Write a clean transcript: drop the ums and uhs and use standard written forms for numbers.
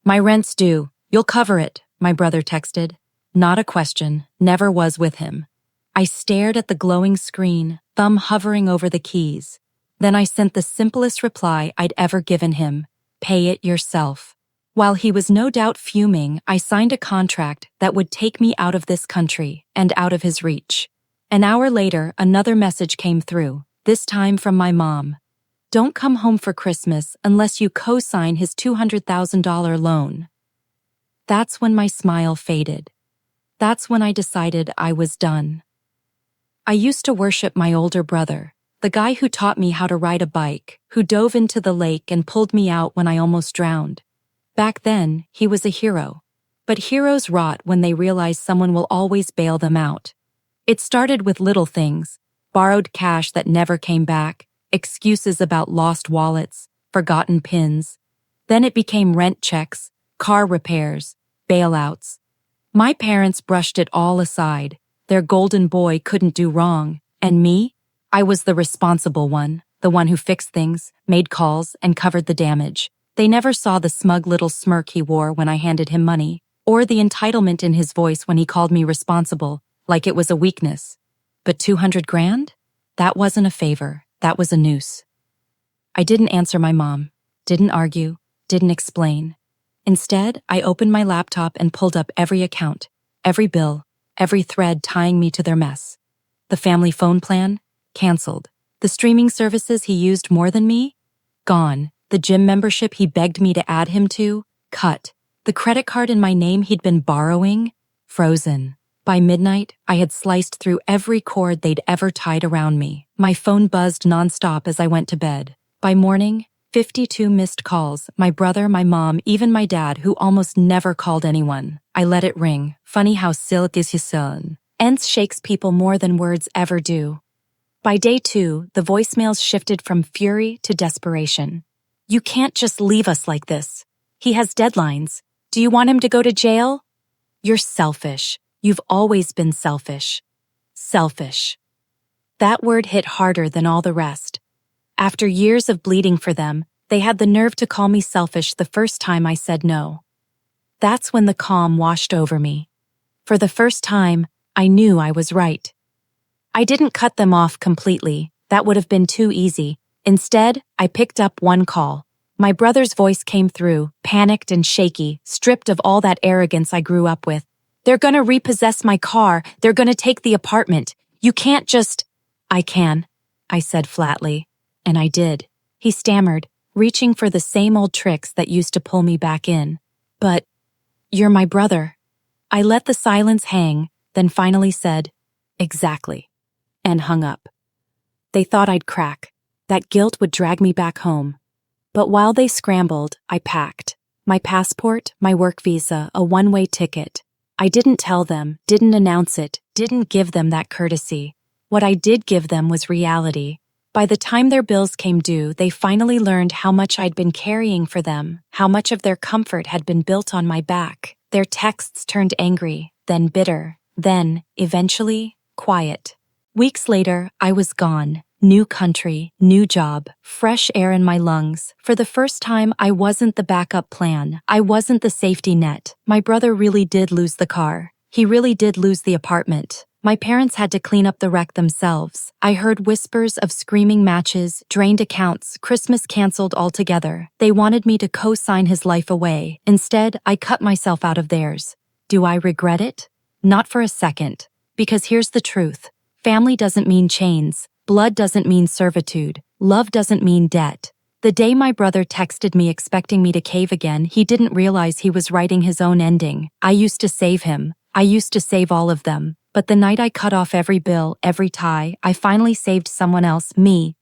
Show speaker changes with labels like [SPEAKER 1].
[SPEAKER 1] My rent's due. You'll cover it, my brother texted. Not a question, never was with him. I stared at the glowing screen, thumb hovering over the keys. Then I sent the simplest reply I'd ever given him. Pay it yourself. While he was no doubt fuming, I signed a contract that would take me out of this country and out of his reach. An hour later, another message came through, this time from my mom. Don't come home for Christmas unless you co-sign his $200,000 loan. That's when my smile faded. That's when I decided I was done. I used to worship my older brother, the guy who taught me how to ride a bike, who dove into the lake and pulled me out when I almost drowned. Back then, he was a hero. But heroes rot when they realize someone will always bail them out. It started with little things, borrowed cash that never came back, excuses about lost wallets, forgotten pins. Then it became rent checks, car repairs, bailouts. My parents brushed it all aside. Their golden boy couldn't do wrong. And me? I was the responsible one, the one who fixed things, made calls, and covered the damage. They never saw the smug little smirk he wore when I handed him money, or the entitlement in his voice when he called me responsible, like it was a weakness. But 200 grand? That wasn't a favor, that was a noose. I didn't answer my mom, didn't argue, didn't explain. Instead, I opened my laptop and pulled up every account, every bill, every thread tying me to their mess. The family phone plan? Canceled. The streaming services he used more than me? Gone. The gym membership he begged me to add him to? Cut. The credit card in my name he'd been borrowing? Frozen. By midnight, I had sliced through every cord they'd ever tied around me. My phone buzzed nonstop as I went to bed. By morning, 52 missed calls, my brother, my mom, even my dad, who almost never called anyone. I let it ring. Funny how silk is his son. Ents shakes people more than words ever do. By day 2, the voicemails shifted from fury to desperation. You can't just leave us like this. He has deadlines. Do you want him to go to jail? You're selfish. You've always been selfish. Selfish. That word hit harder than all the rest. After years of bleeding for them, they had the nerve to call me selfish the first time I said no. That's when the calm washed over me. For the first time, I knew I was right. I didn't cut them off completely. That would have been too easy. Instead, I picked up one call. My brother's voice came through, panicked and shaky, stripped of all that arrogance I grew up with. They're gonna repossess my car. They're gonna take the apartment. You can't just... I can, I said flatly. And I did. He stammered, reaching for the same old tricks that used to pull me back in. But, you're my brother. I let the silence hang, then finally said, exactly, and hung up. They thought I'd crack. That guilt would drag me back home. But while they scrambled, I packed. My passport, my work visa, a one-way ticket. I didn't tell them, didn't announce it, didn't give them that courtesy. What I did give them was reality. By the time their bills came due, they finally learned how much I'd been carrying for them, how much of their comfort had been built on my back. Their texts turned angry, then bitter, then, eventually, quiet. Weeks later, I was gone. New country, new job, fresh air in my lungs. For the first time, I wasn't the backup plan. I wasn't the safety net. My brother really did lose the car. He really did lose the apartment. My parents had to clean up the wreck themselves. I heard whispers of screaming matches, drained accounts, Christmas canceled altogether. They wanted me to co-sign his life away. Instead, I cut myself out of theirs. Do I regret it? Not for a second. Because here's the truth. Family doesn't mean chains. Blood doesn't mean servitude. Love doesn't mean debt. The day my brother texted me expecting me to cave again, he didn't realize he was writing his own ending. I used to save him. I used to save all of them. But the night I cut off every bill, every tie, I finally saved someone else, me.